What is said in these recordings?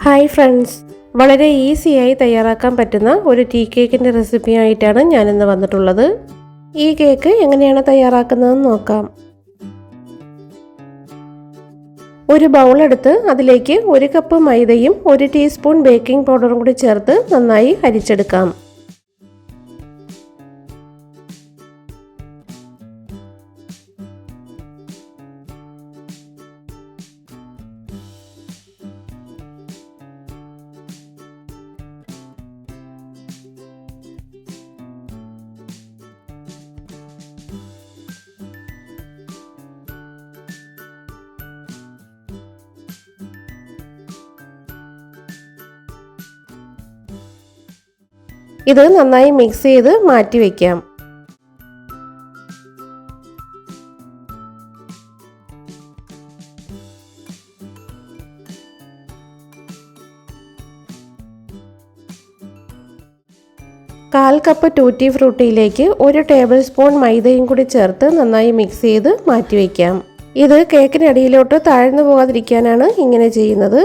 Hi friends, വളരെ ഈസിയായി തയ്യാറാക്കാൻ പറ്റുന്ന ഒരു ടീ കേക്കിൻ്റെ റെസിപ്പിയായിട്ടാണ് ഞാനിന്ന് വന്നിട്ടുള്ളത്. ഈ കേക്ക് എങ്ങനെയാണ് തയ്യാറാക്കുന്നതെന്ന് നോക്കാം. ഒരു ബൗൾ എടുത്ത് അതിലേക്ക് 1 കപ്പ് മൈദയും 1 ടീസ്പൂൺ ബേക്കിംഗ് പൗഡറും കൂടി ചേർത്ത് നന്നായി അരിച്ചെടുക്കാം. ഇത് നന്നായി മിക്സ് ചെയ്ത് മാറ്റി വയ്ക്കാം. കാൽ കപ്പ് ടൂറ്റി ഫ്രൂട്ടിയിലേക്ക് 1 ടേബിൾ സ്പൂൺ മൈദയും കൂടി ചേർത്ത് നന്നായി മിക്സ് ചെയ്ത് മാറ്റി വയ്ക്കാം. ഇത് കേക്കിനടിയിലോട്ട് താഴ്ന്നു പോകാതിരിക്കാനാണ് ഇങ്ങനെ ചെയ്യുന്നത്.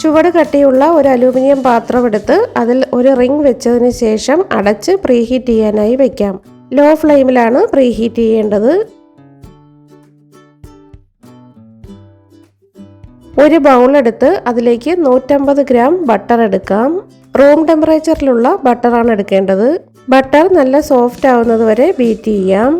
ചുവട് കട്ടിയുള്ള ഒരു അലൂമിനിയം പാത്രം എടുത്ത് അതിൽ ഒരു റിംഗ് വെച്ചതിന് ശേഷം അടച്ച് പ്രീഹീറ്റ് ചെയ്യാനായി വെക്കാം. ലോ ഫ്ലെയിമിലാണ് പ്രീഹീറ്റ് ചെയ്യേണ്ടത്. ഒരു ബൗൾ എടുത്ത് അതിലേക്ക് 150 ഗ്രാം ബട്ടർ എടുക്കാം. റൂം ടെമ്പറേച്ചറിലുള്ള ബട്ടറാണ് എടുക്കേണ്ടത്. ബട്ടർ നല്ല സോഫ്റ്റ് ആവുന്നത് വരെ ബീറ്റ് ചെയ്യാം.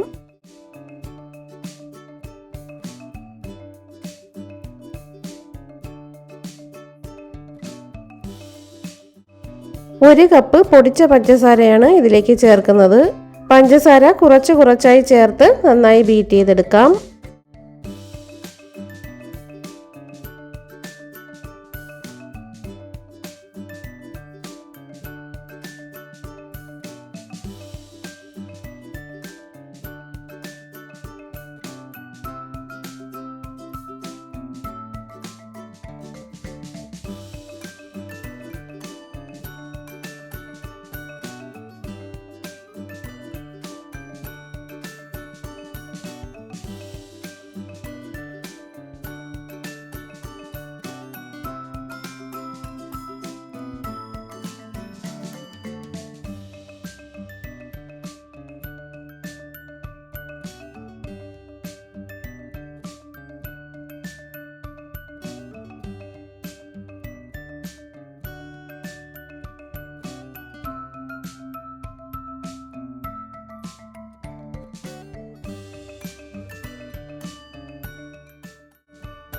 ഒരു കപ്പ് പൊടിച്ച പഞ്ചസാരയാണ് ഇതിലേക്ക് ചേർക്കുന്നത്. പഞ്ചസാര കുറച്ചായി ചേർത്ത് നന്നായി ബീറ്റ് ചെയ്തെടുക്കാം.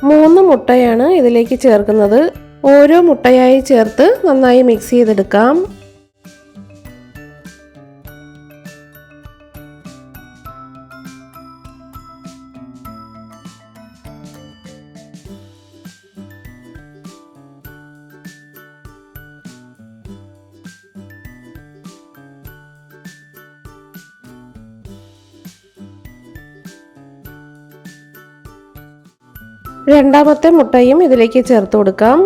മൂന്ന് മുട്ടയാണ് ഇതിലേക്ക് ചേർക്കുന്നത്. ഓരോ മുട്ടയായി ചേർത്ത് നന്നായി മിക്സ് ചെയ്തെടുക്കാം. രണ്ടാമത്തെ മുട്ടയും ഇതിലേക്ക് ചേർത്ത് കൊടുക്കാം.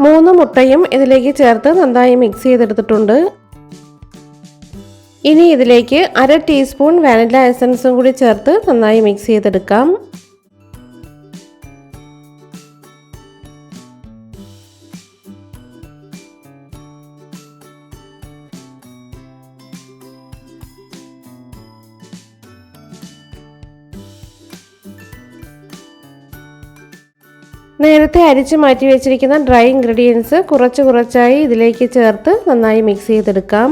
മൂന്ന് മുട്ടയും ഇതിലേക്ക് ചേർത്ത് നന്നായി മിക്സ് ചെയ്തെടുത്തിട്ടുണ്ട്. ഇനി ഇതിലേക്ക് 1/2 ടീസ്പൂൺ വാനില എസൻസും കൂടി ചേർത്ത് നന്നായി മിക്സ് ചെയ്തെടുക്കാം. നേരത്തെ അരിച്ച് മാറ്റി വെച്ചിരിക്കുന്ന ഡ്രൈ ഇൻഗ്രീഡിയൻസ് കുറച്ചായി ഇതിലേക്ക് ചേർത്ത് നന്നായി മിക്സ് ചെയ്തെടുക്കാം.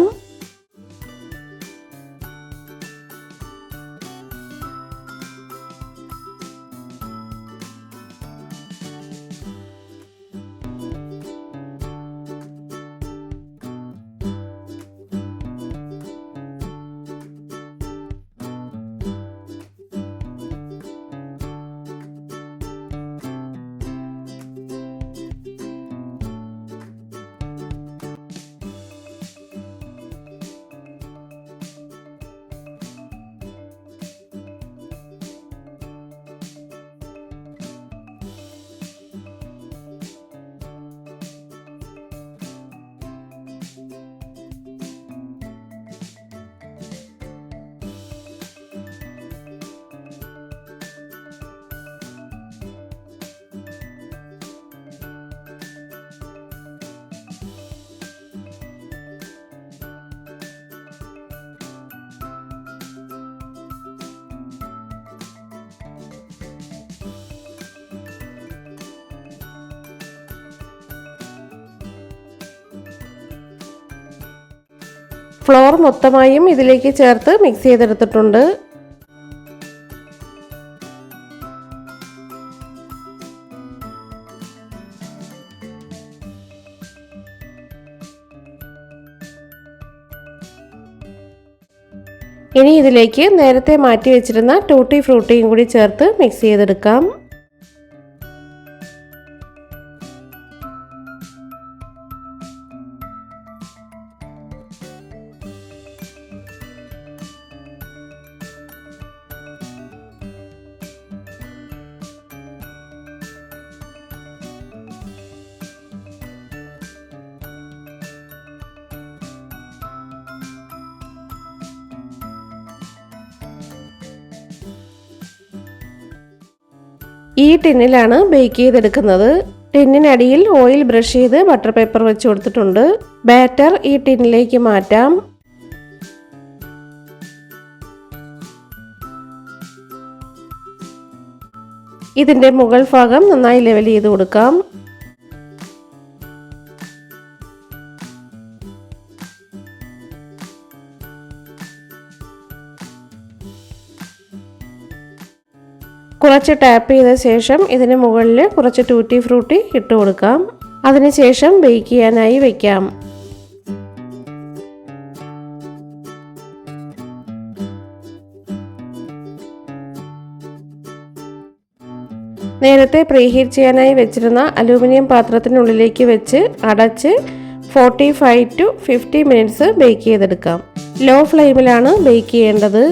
ഫ്ലോർ മൊത്തമായും ഇതിലേക്ക് ചേർത്ത് മിക്സ് ചെയ്തെടുത്തിട്ടുണ്ട്. ഇനി ഇതിലേക്ക് നേരത്തെ മാറ്റി വെച്ചിരുന്ന ടൂട്ടി ഫ്രൂട്ടിയും കൂടി ചേർത്ത് മിക്സ് ചെയ്തെടുക്കാം. ഈ ടിന്നിലാണ് ബേക്ക് ചെയ്തെടുക്കുന്നത്. ടിന്നിനടിയിൽ ഓയിൽ ബ്രഷ് ചെയ്ത് ബട്ടർ പേപ്പർ വെച്ച് കൊടുത്തിട്ടുണ്ട്. ബാറ്റർ ഈ ടിന്നിലേക്ക് മാറ്റാം. ഇതിൻ്റെ മുകൾ ഭാഗം നന്നായി ലെവൽ ചെയ്ത് കൊടുക്കാം. കുറച്ച് ടാപ്പ് ചെയ്ത ശേഷം ഇതിന് മുകളിൽ കുറച്ച് ടൂട്ടി ഫ്രൂട്ടി ഇട്ട് കൊടുക്കാം. അതിനുശേഷം ബേക്ക് ചെയ്യാനായി വെക്കാം. നേരത്തെ പ്രീഹീറ്റ് ചെയ്യാനായി വെച്ചിരുന്ന അലൂമിനിയം പാത്രത്തിനുള്ളിലേക്ക് വെച്ച് അടച്ച് 45 to 50 മിനിറ്റ്സ് ബേക്ക് ചെയ്തെടുക്കാം. ലോ ഫ്ലെയിമിലാണ് ബേക്ക് ചെയ്യേണ്ടത്.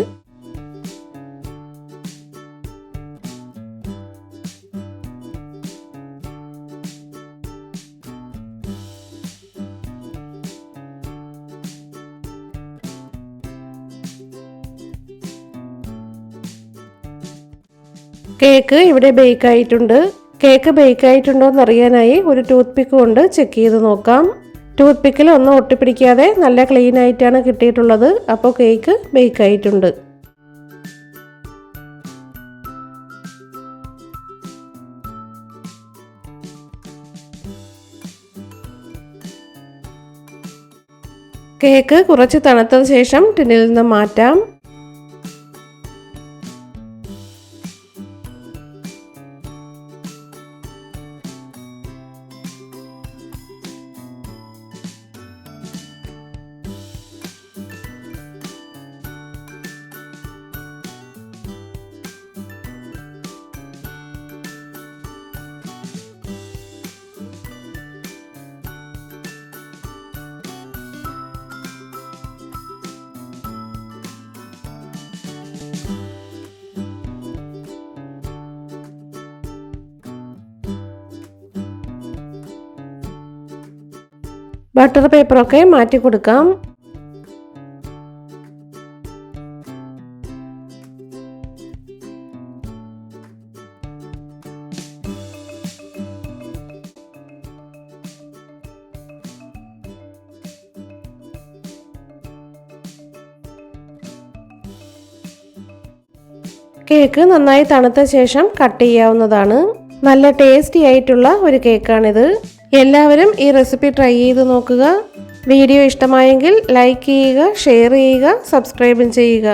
കേക്ക് ഇവിടെ ബേക്ക് ആയിട്ടുണ്ട്. കേക്ക് ബേക്ക് ആയിട്ടുണ്ടോ എന്ന് അറിയാനായി ഒരു ടൂത്ത് പിക്ക് കൊണ്ട് ചെക്ക് ചെയ്ത് നോക്കാം. ടൂത്ത് പിക്കിൽ ഒന്നും ഒട്ടിപ്പിടിക്കാതെ നല്ല ക്ലീൻ ആയിട്ടാണ് കിട്ടിയിട്ടുള്ളത്. അപ്പോൾ കേക്ക് ബേക്ക് ആയിട്ടുണ്ട്. കേക്ക് കുറച്ച് തണുത്തതിന് ശേഷം ടിന്നിൽ നിന്ന് മാറ്റാം. ബട്ടർ പേപ്പറൊക്കെ മാറ്റി കൊടുക്കാം. കേക്ക് നന്നായി തണുത്ത ശേഷം കട്ട് ചെയ്യാവുന്നതാണ്. നല്ല ടേസ്റ്റി ആയിട്ടുള്ള ഒരു കേക്കാണിത്. എല്ലാവരും ഈ റെസിപ്പി ട്രൈ ചെയ്ത് നോക്കുക. വീഡിയോ ഇഷ്ടമായെങ്കിൽ ലൈക്ക് ചെയ്യുക, ഷെയർ ചെയ്യുക, സബ്സ്ക്രൈബും ചെയ്യുക.